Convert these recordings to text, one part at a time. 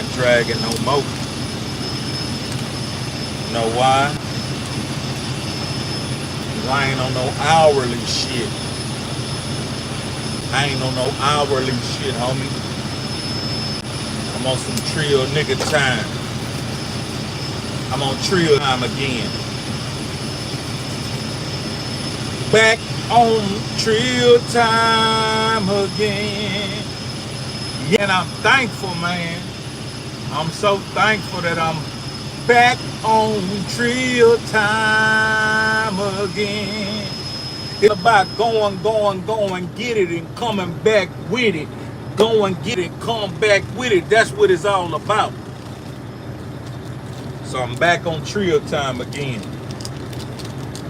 not dragging no more. Know why? 'Cause I ain't on no hourly shit. I ain't on no hourly shit, homie. I'm on some trill nigga time. I'm on trill time again. Back on trill time again. Yeah, and I'm thankful, man. I'm so thankful that I'm back on trill time again. It's about going, get it, and coming back with it. Go and get it, come back with it. That's what it's all about. So I'm back on trill time again.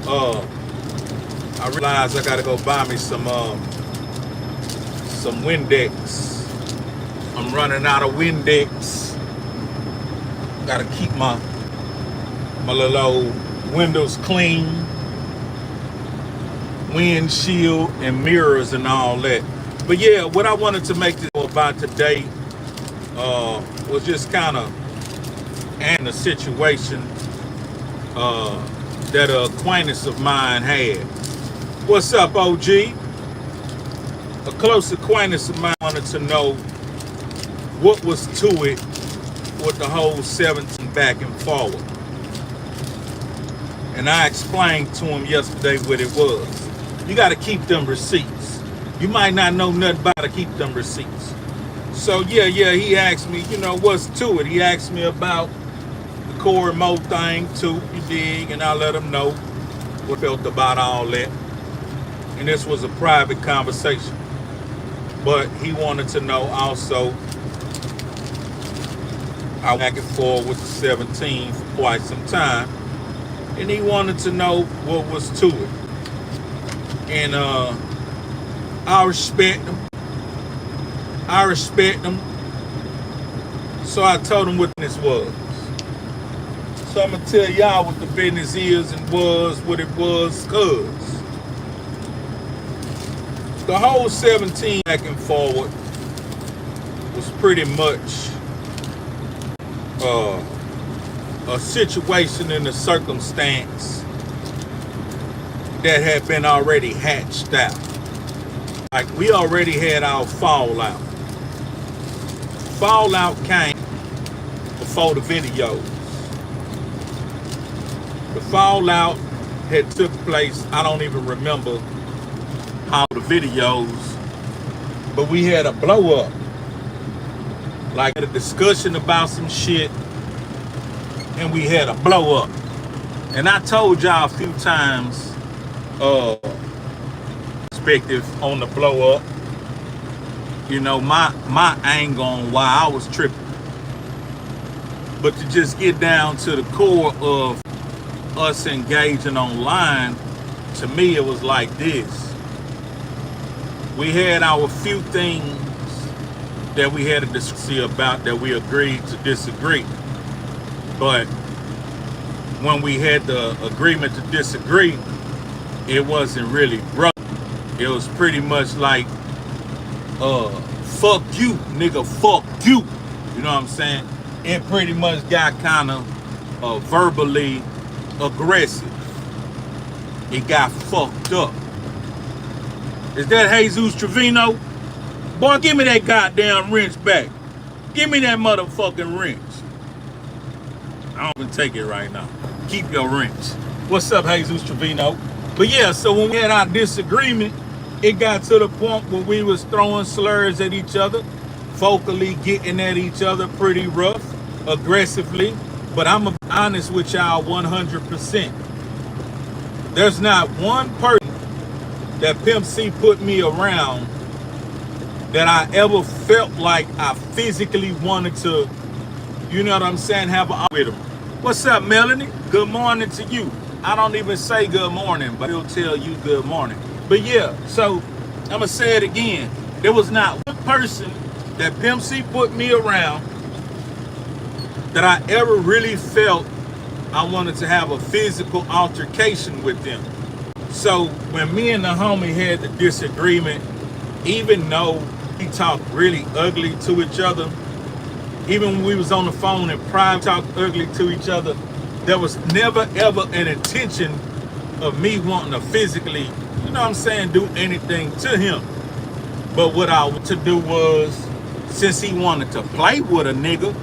I realized I gotta go buy me some Windex. I'm running out of Windex. Gotta keep my little old windows clean, windshield and mirrors and all that. But yeah, what I wanted to make this about today was just kind of and a situation that an acquaintance of mine had. What's up, OG? A close acquaintance of mine wanted to know what was to it with the whole 17 back and forward. And I explained to him yesterday what it was. You got to keep them receipts. You might not know nothing about to keep them receipts. So yeah, he asked me, what's to it? He asked me about the Corey Mo thing too, you dig? And I let him know what I felt about all that. And this was a private conversation. But he wanted to know also, I went back and forth with the 17 for quite some time. And he wanted to know what was to it. And I respect him. So I told him what this was. So I'm going to tell y'all what the business is and was what it was, cuz the whole 17 back and forward was pretty much a situation and a circumstance that had been already hatched out. Like, we already had our fallout. Fallout came before the videos. The fallout had took place, I don't even remember how the videos, but we had a blow up. Like a discussion about some shit, and we had a blow up. And I told y'all a few times, perspective on the blow up. My angle on why I was tripping. But to just get down to the core of us engaging online, to me it was like this. We had our few things that we had a discussion about that we agreed to disagree. But when we had the agreement to disagree, it wasn't really broke. It was pretty much like, fuck you, nigga, fuck you. You know what I'm saying? It pretty much got kind of verbally aggressive. It got fucked up. Is that Jesus Trevino? Boy, give me that goddamn wrench back. Give me that motherfucking wrench. I don't even take it right now. Keep your wrench. What's up, Jesus Trevino? But yeah, so when we had our disagreement, it got to the point where we was throwing slurs at each other, vocally getting at each other pretty rough, aggressively. But I'm gonna be honest with y'all 100%. There's not one person that Pimp C put me around that I ever felt like I physically wanted to, you know what I'm saying, have a with him. What's up, Melanie? Good morning to you. I don't even say good morning, but he'll tell you good morning. But yeah, so I'm gonna say it again. There was not one person that Pimp C put me around that I ever really felt I wanted to have a physical altercation with them. So when me and the homie had the disagreement, even though we talked really ugly to each other, Even when we was on the phone and private talk ugly to each other, there was never ever an intention of me wanting to physically, you know what I'm saying, do anything to him. But what I wanted to do was, since he wanted to play with a nigga,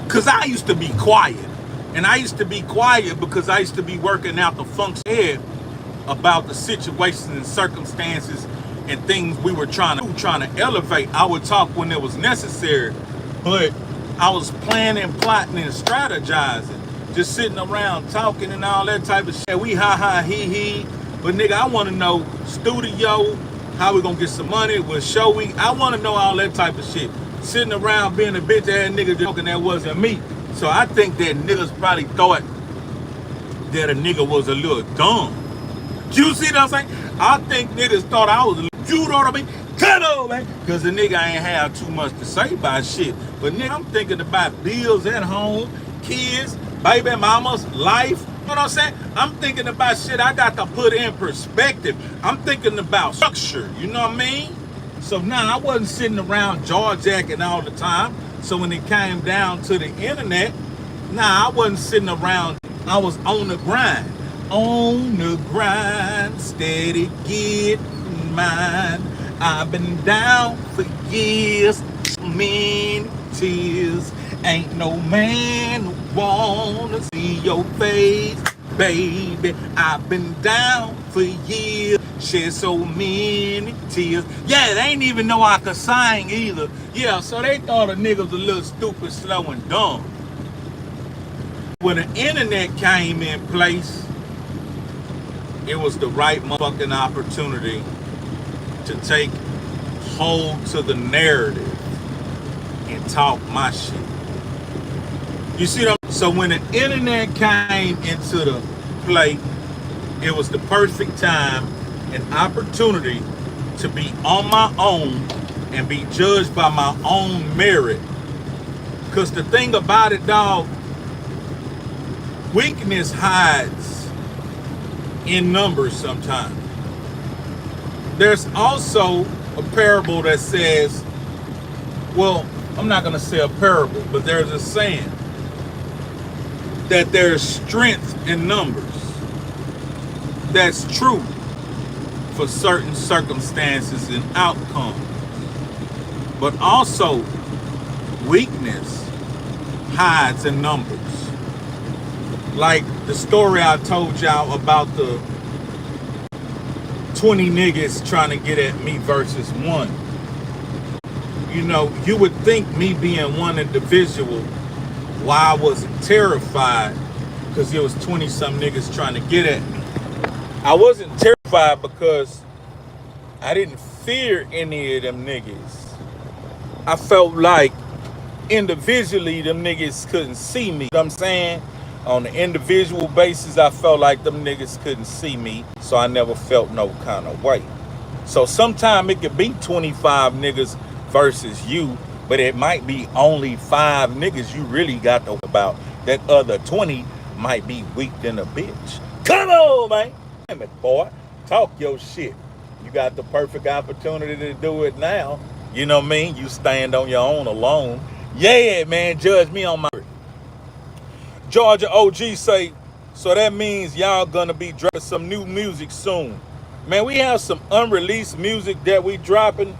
cause I used to be quiet. And I used to be quiet because I used to be working out the funk's head about the situations and circumstances and things we were trying to elevate. I would talk when it was necessary, but I was planning, plotting, and strategizing, just sitting around talking and all that type of shit. We ha ha he he, but nigga, I want to know studio, how we gonna get some money, what show we. I want to know all that type of shit. Sitting around being a bitch ass nigga joking, that wasn't me. So I think that niggas probably thought that a nigga was a little dumb. You see what I'm saying? I think niggas thought I was a little, you know what I mean? Come on, man. Because the nigga ain't have too much to say about shit. But nigga, I'm thinking about bills at home, kids, baby mamas, life. You know what I'm saying? I'm thinking about shit I got to put in perspective. I'm thinking about structure, you know what I mean? So now I wasn't sitting around jaw-jacking all the time. So when it came down to the internet, I wasn't sitting around. I was on the grind. On the grind, steady getting mine. I've been down for years, many tears. Ain't no man who wanna see your face, baby. I've been down for years, shed so many tears. Yeah, they ain't even know I could sing either. Yeah, so they thought a nigga was a little stupid, slow, and dumb. When the internet came in place, it was the right motherfucking opportunity to take hold to the narrative and talk my shit. You see what I'm saying? So when the internet came into the play, it was the perfect time and opportunity to be on my own and be judged by my own merit. Because the thing about it, dog, weakness hides in numbers sometimes. There's also a parable that says, well, I'm not going to say a parable, but there's a saying that there's strength in numbers. That's true for certain circumstances and outcomes. But also, weakness hides in numbers. Like the story I told y'all about the 20 niggas trying to get at me versus one. You know, you would think me being one individual, why I wasn't terrified, because there was 20 some niggas trying to get at me. I wasn't terrified because I didn't fear any of them niggas. I felt like individually them niggas couldn't see me. You know what I'm saying? On an individual basis, I felt like them niggas couldn't see me, so I never felt no kind of way. So sometimes it could be 25 niggas versus you, but it might be only 5 niggas you really got to about. That other 20 might be weak than a bitch. Come on, man. Damn it, boy. Talk your shit. You got the perfect opportunity to do it now. You know what I mean? You stand on your own alone. Yeah, man, judge me on my... Georgia OG say, so that means y'all gonna be dropping some new music soon. Man, we have some unreleased music that we dropping,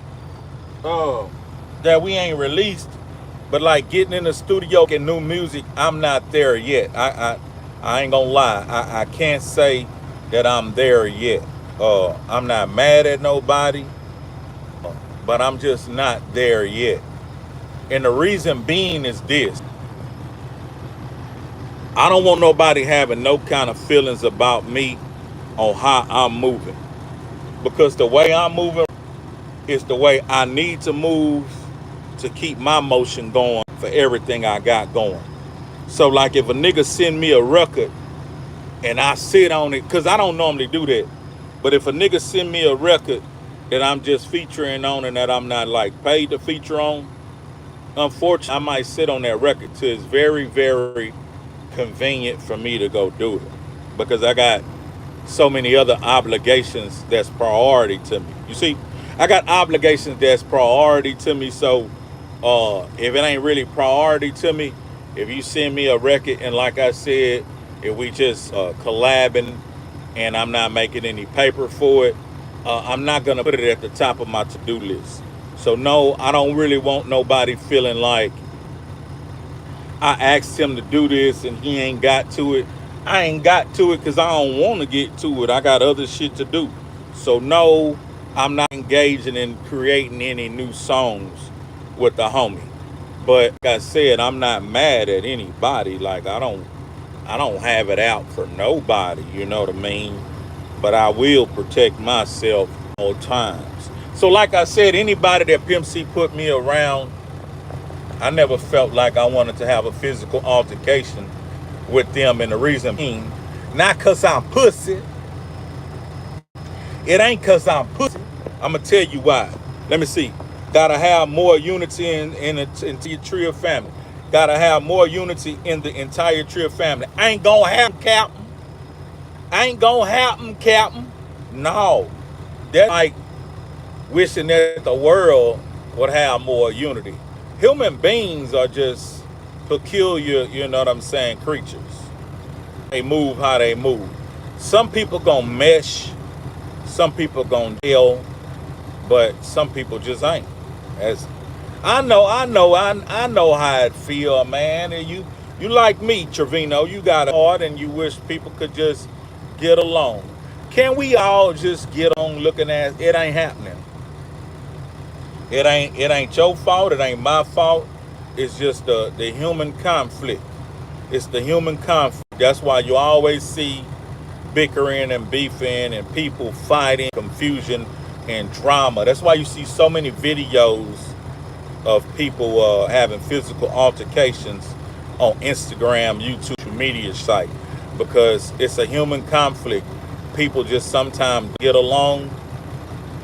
that we ain't released. But like getting in the studio and new music, I'm not there yet. I ain't gonna lie. I can't say that I'm there yet. I'm not mad at nobody, but I'm just not there yet. And the reason being is this. I don't want nobody having no kind of feelings about me on how I'm moving. Because the way I'm moving is the way I need to move to keep my motion going for everything I got going. So like if a nigga send me a record and I sit on it, because I don't normally do that, but if a nigga send me a record that I'm just featuring on and that I'm not like paid to feature on, unfortunately, I might sit on that record till it's very, very convenient for me to go do it, because I got so many other obligations that's priority to me. You see, I got obligations that's priority to me, so If it ain't really priority to me, if you send me a record and like I said, if we just collabing and I'm not making any paper for it, I'm not gonna put it at the top of my to-do list. So no, I don't really want nobody feeling like I asked him to do this and he ain't got to it. I ain't got to it because I don't want to get to it. I got other shit to do. So no, I'm not engaging in creating any new songs with the homie. But like I said, I'm not mad at anybody. Like I don't have it out for nobody, you know what I mean? But I will protect myself all times. So like I said, anybody that Pimp C put me around, I never felt like I wanted to have a physical altercation with them. And the reason being, not cause I'm pussy. It ain't cause I'm pussy. I'ma tell you why. Let me see. Gotta have more unity in the entire Trill family. Gotta have more unity in the entire Trill family. Ain't gonna happen, Captain. Ain't gonna happen, Captain. No. That's like wishing that the world would have more unity. Human beings are just peculiar, you know what I'm saying, creatures. They move how they move. Some people gonna mesh, some people gonna deal, but some people just ain't. As I know how it feel, man. And you like me, Trevino. You got a heart, and you wish people could just get along. Can we all just get on looking at it? Ain't happening. It ain't your fault. It ain't my fault. It's just the human conflict. It's the human conflict. That's why you always see bickering and beefing and people fighting, confusion and drama. That's why you see so many videos of people having physical altercations on Instagram, YouTube, social media site, because it's a human conflict. People just sometimes get along,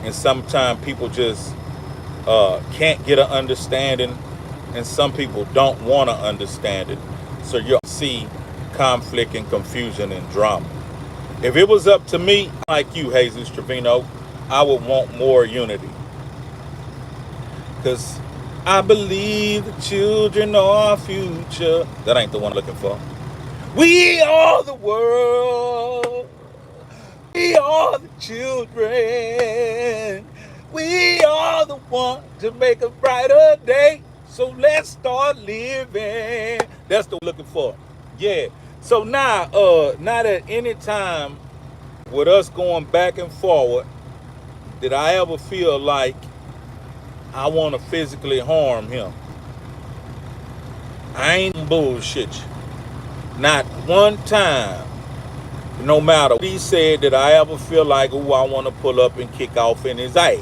and sometimes people just can't get an understanding, and some people don't want to understand it. So you'll see conflict and confusion and drama. If it was up to me, like you, Jesus Trevino, I would want more unity. Because I believe the children are our future. That ain't the one I'm looking for. We are the world. We are the children. We are the one to make a brighter day. So let's start living. That's the one I'm looking for. Yeah. So not at any time with us going back and forward did I ever feel like I want to physically harm him. I ain't bullshit you. Not one time, no matter what he said, did I ever feel like, oh, I want to pull up and kick off in his ass.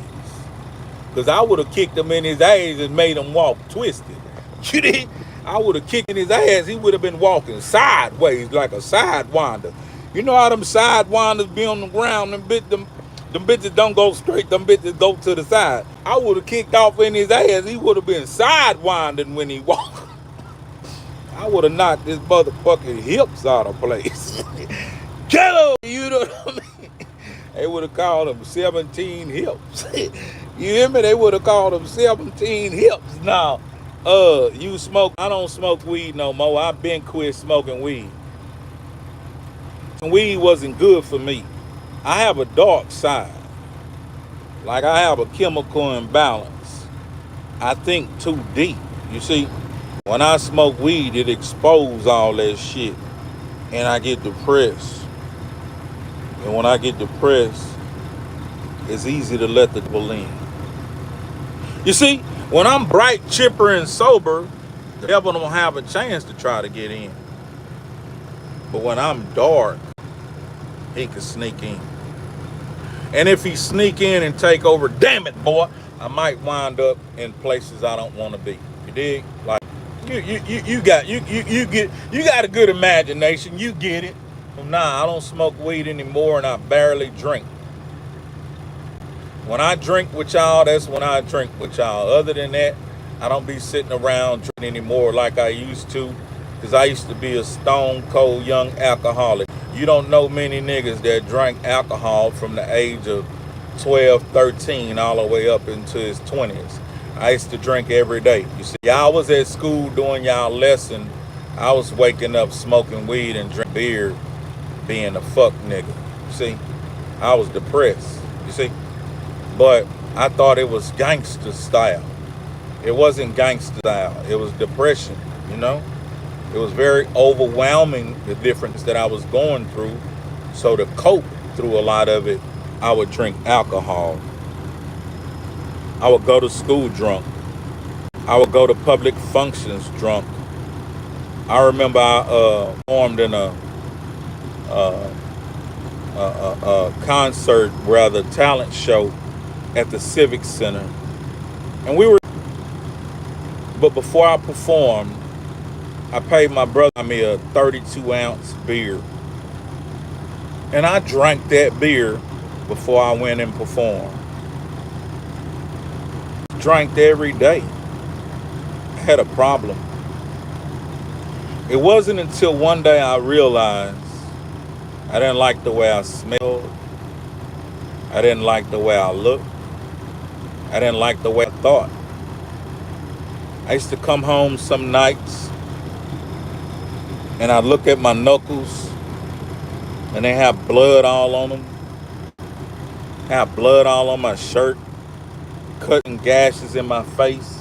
Because I would have kicked him in his ass and made him walk twisted. You did? I would have kicked in his ass. He would have been walking sideways like a sidewinder. You know how them sidewinders be on the ground and them bitches don't go straight, them bitches go to the side. I would have kicked off in his ass. He would have been sidewinding when he walked. I would have knocked his motherfucking hips out of place. Jello, you know what I mean? They would have called him 17 hips. You hear me? They would have called him 17 hips. Now, you smoke. I don't smoke weed no more. I've been quit smoking weed. Weed wasn't good for me. I have a dark side. Like I have a chemical imbalance. I think too deep. You see, when I smoke weed, it exposes all that shit. And I get depressed. And when I get depressed, it's easy to let the devil in. You see, when I'm bright, chipper, and sober, the devil don't have a chance to try to get in. But when I'm dark, he can sneak in. And if he sneak in and take over, damn it, boy, I might wind up in places I don't want to be. You dig? Like you got a good imagination. You get it. Nah, I don't smoke weed anymore, and I barely drink. When I drink with y'all, that's when I drink with y'all. Other than that, I don't be sitting around drinking anymore like I used to, because I used to be a stone cold young alcoholic. You don't know many niggas that drank alcohol from the age of 12, 13 all the way up into his 20s. I used to drink every day. You see, y'all was at school doing y'all lesson. I was waking up smoking weed and drinking beer, being a fuck nigga. You see, I was depressed. You see, but I thought it was gangster style. It wasn't gangster style. It was depression. You know, it was very overwhelming the difference that I was going through. So to cope through a lot of it, I would drink alcohol. I would go to school drunk. I would go to public functions drunk. I remember I performed in uh, a concert, rather talent show at the Civic Center, and we were. But before I performed, I paid my brother me a 32-ounce beer, and I drank that beer before I went and performed. Drank every day. I had a problem. It wasn't until one day I realized I didn't like the way I smelled. I didn't like the way I looked. I didn't like the way I thought. I used to come home some nights and I'd look at my knuckles and they have blood all on them. Have blood all on my shirt, cutting gashes in my face.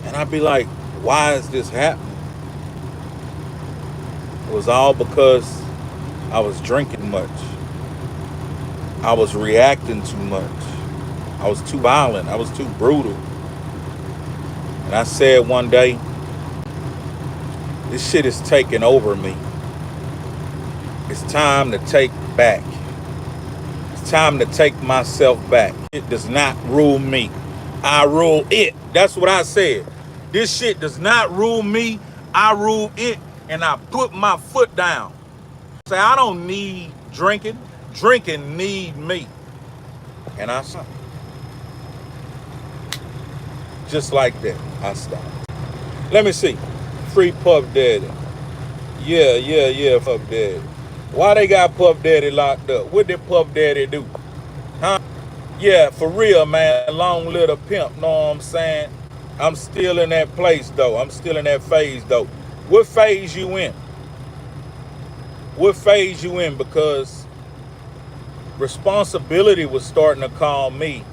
And I'd be like, why is this happening? It was all because I was drinking much. I was reacting too much. I was too violent. I was too brutal. And I said one day, this shit is taking over me. It's time to take back. It's time to take myself back. It does not rule me. I rule it. That's what I said. This shit does not rule me. I rule it. And I put my foot down. Say, I don't need drinking. Drinking need me. And I stopped. Just like that, I stopped. Let me see. Free Puff Daddy. Yeah, Puff Daddy. Why they got Puff Daddy locked up? What did Puff Daddy do? Huh? Yeah, for real, man. Long little pimp, know what I'm saying? I'm still in that place, though. I'm still in that phase, though. What phase you in? What phase you in? Because responsibility was starting to call me.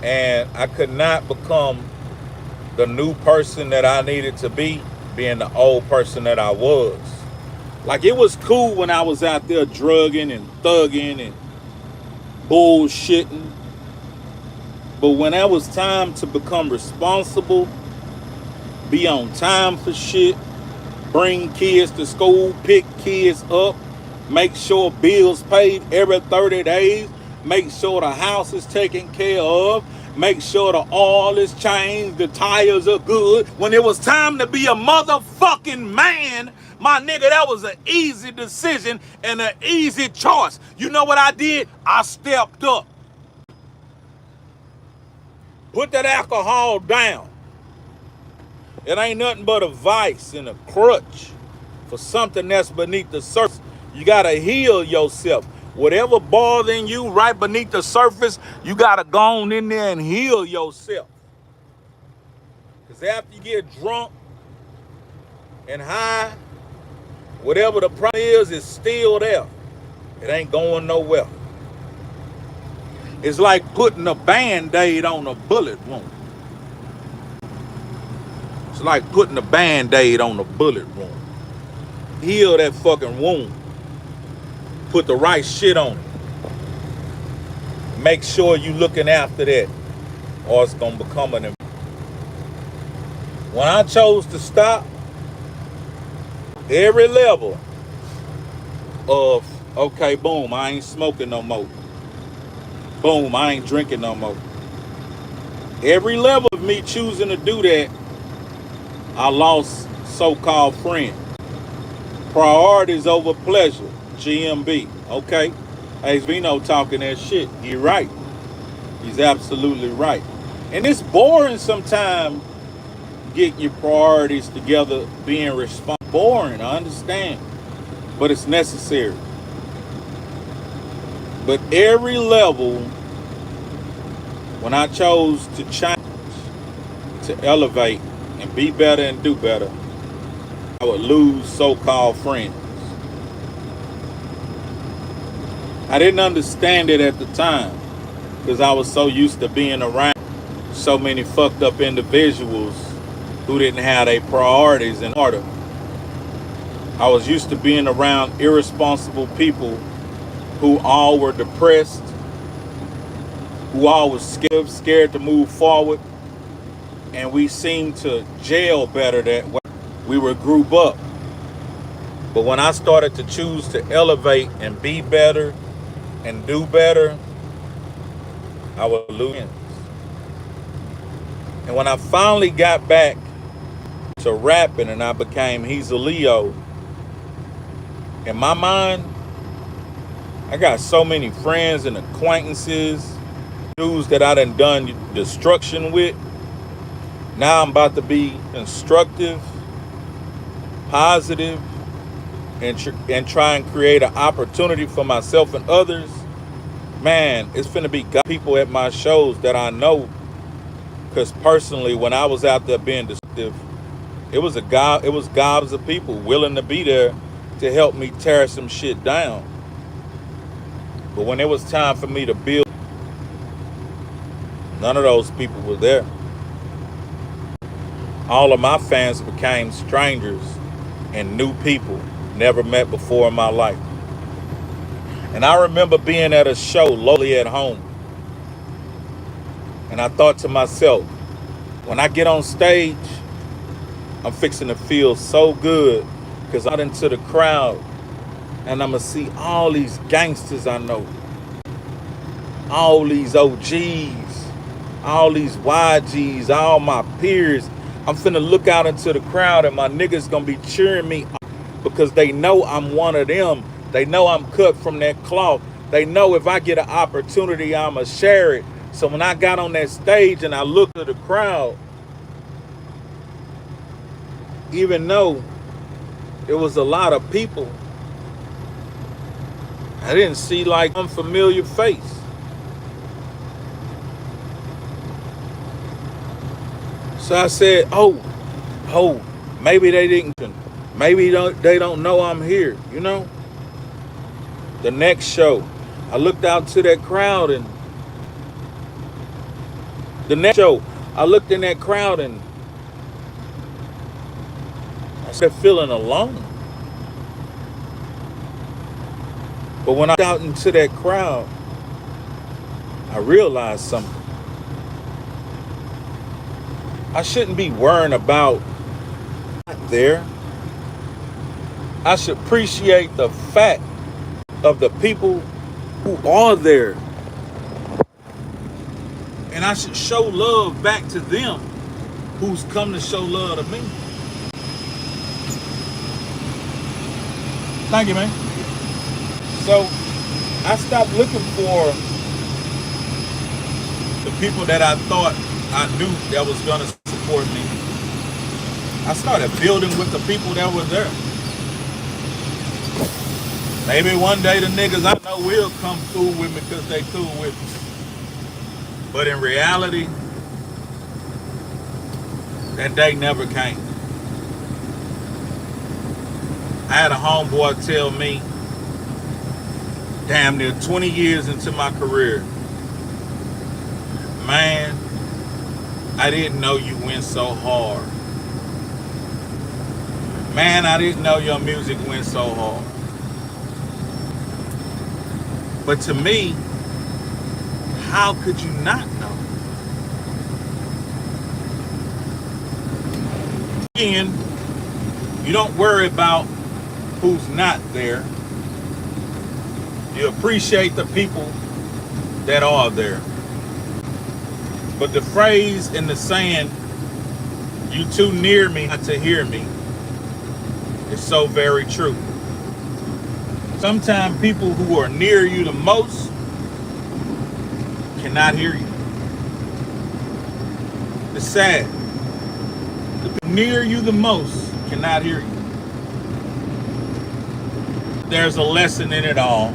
And I could not become the new person that I needed to be, being the old person that I was. Like, it was cool when I was out there drugging and thugging and bullshitting. But when it was time to become responsible, be on time for shit, bring kids to school, pick kids up, make sure bills paid every 30 days, make sure the house is taken care of, make sure the oil is changed, the tires are good. When it was time to be a motherfucking man, my nigga, that was an easy decision and an easy choice. You know what I did? I stepped up. Put that alcohol down. It ain't nothing but a vice and a crutch for something that's beneath the surface. You gotta heal yourself. Whatever bothering you right beneath the surface, you gotta go on in there and heal yourself. Because after you get drunk and high, whatever the problem is, it's still there. It ain't going nowhere. It's like putting a Band-Aid on a bullet wound. It's like putting a Band-Aid on a bullet wound. Heal that fucking wound. Put the right shit on it. Make sure you looking after that, or it's gonna become an. When I chose to stop, every level of, okay, boom, I ain't smoking no more. Boom, I ain't drinking no more. Every level of me choosing to do that, I lost so-called friends. Priorities over pleasure, GMB, okay? Hey, Vino talking that shit. He right. He's absolutely right. And it's boring sometimes getting your priorities together, being responsible. Boring, I understand. But it's necessary. But every level When I chose to change, to elevate, and be better and do better, I would lose so-called friends. I didn't understand it at the time because I was so used to being around so many fucked up individuals who didn't have their priorities in order. I was used to being around irresponsible people who all were depressed, who all was scared to move forward, and we seemed to jail better that way. We would group up. But when I started to choose to elevate and be better and do better, I would lose friends. And when I finally got back to rapping and I became Hezeleo, in my mind, I got so many friends and acquaintances, dudes that I done destruction with. Now I'm about to be constructive, positive, and try and create an opportunity for myself and others. Man, it's finna be people at my shows that I know. Because personally, when I was out there being destructive, it was gobs of people willing to be there to help me tear some shit down. But when it was time for me to build, none of those people were there. All of my fans became strangers and new people never met before in my life. And I remember being at a show locally at home. And I thought to myself, when I get on stage, I'm fixing to feel so good because I'm out into the crowd and I'm going to see all these gangsters I know, all these OGs, all these YGs, all my peers. I'm finna look out into the crowd and my niggas gonna be cheering me because they know I'm one of them. They know I'm cut from that cloth. They know if I get an opportunity, I'ma share it. So when I got on that stage and I looked at the crowd, even though it was a lot of people, I didn't see like unfamiliar face. So I said, oh, maybe they didn't, maybe they don't know I'm here, you know? The next show, I looked out to that crowd and the next show, I looked in that crowd and I started feeling alone. But when I got out into that crowd, I realized something. I shouldn't be worrying about there. I should appreciate the fact of the people who are there. And I should show love back to them who's come to show love to me. Thank you, man. So I stopped looking for the people that I thought I knew that was gonna support me. I started building with the people that were there. Maybe one day the niggas I know will come cool with me because they cool with me. But in reality, that day never came. I had a homeboy tell me, damn near 20 years into my career, man, I didn't know you went so hard. Man, I didn't know your music went so hard. But to me, how could you not know? Again, you don't worry about who's not there. You appreciate the people that are there. But the phrase in the saying, you too near me not to hear me, is so very true. Sometimes people who are near you the most cannot hear you. It's sad. The people near you the most cannot hear you. There's a lesson in it all.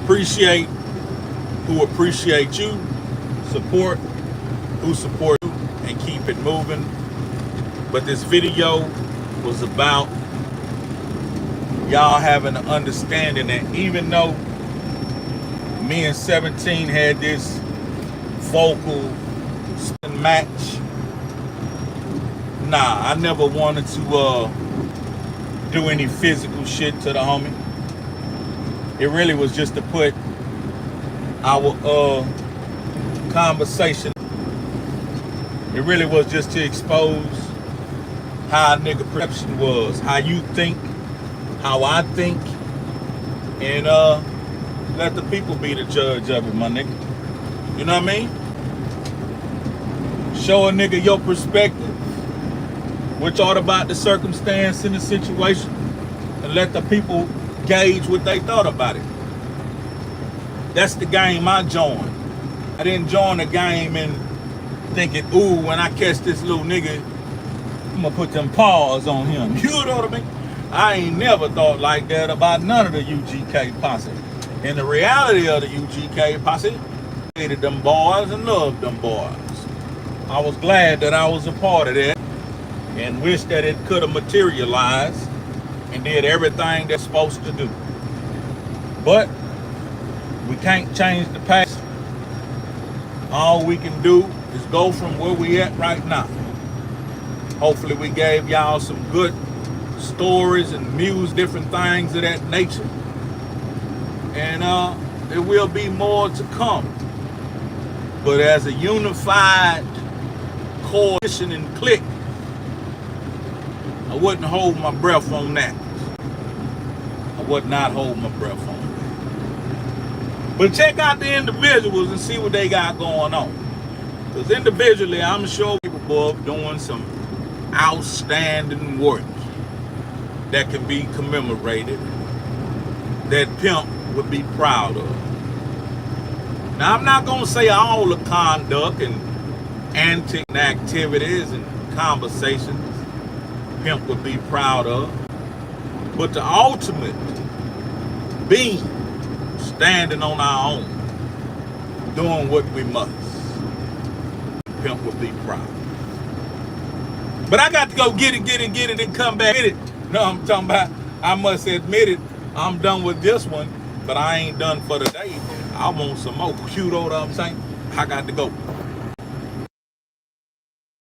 Appreciate who appreciate you, support who support you, and keep it moving. But this video was about y'all having an understanding that even though me and 17 had this vocal match, nah, I never wanted to do any physical shit to the homie. It really was just to put our conversation. It really was just to expose how a nigga perception was, how you think, how I think, and let the people be the judge of it, my nigga. You know what I mean? Show a nigga your perspective, what you thought about the circumstance in the situation, and let the people gauge what they thought about it. That's the game I joined. I didn't join the game and thinking, ooh, when I catch this little nigga, I'm gonna put them paws on him. You know what I mean? I ain't never thought like that about none of the UGK posse. And the reality of the UGK posse, hated them boys and loved them boys. I was glad that I was a part of that and wish that it could have materialized and did everything that's supposed to do. But we can't change the past. All we can do is go from where we at right now. Hopefully we gave y'all some good stories and news, different things of that nature. And there will be more to come. But as a unified coalition and clique, I wouldn't hold my breath on that. I would not hold my breath on that. But check out the individuals and see what they got going on. Because individually, I'm sure we're capable of doing some outstanding work that can be commemorated, that Pimp would be proud of. Now, I'm not going to say all the conduct and antic activities and conversations Pimp would be proud of, but the ultimate being standing on our own, doing what we must, Pimp would be proud. But I got to go get it, and come back with it. No, I'm talking about, I must admit it, I'm done with this one, but I ain't done for the day. I want some more. You know what I'm saying? I got to go.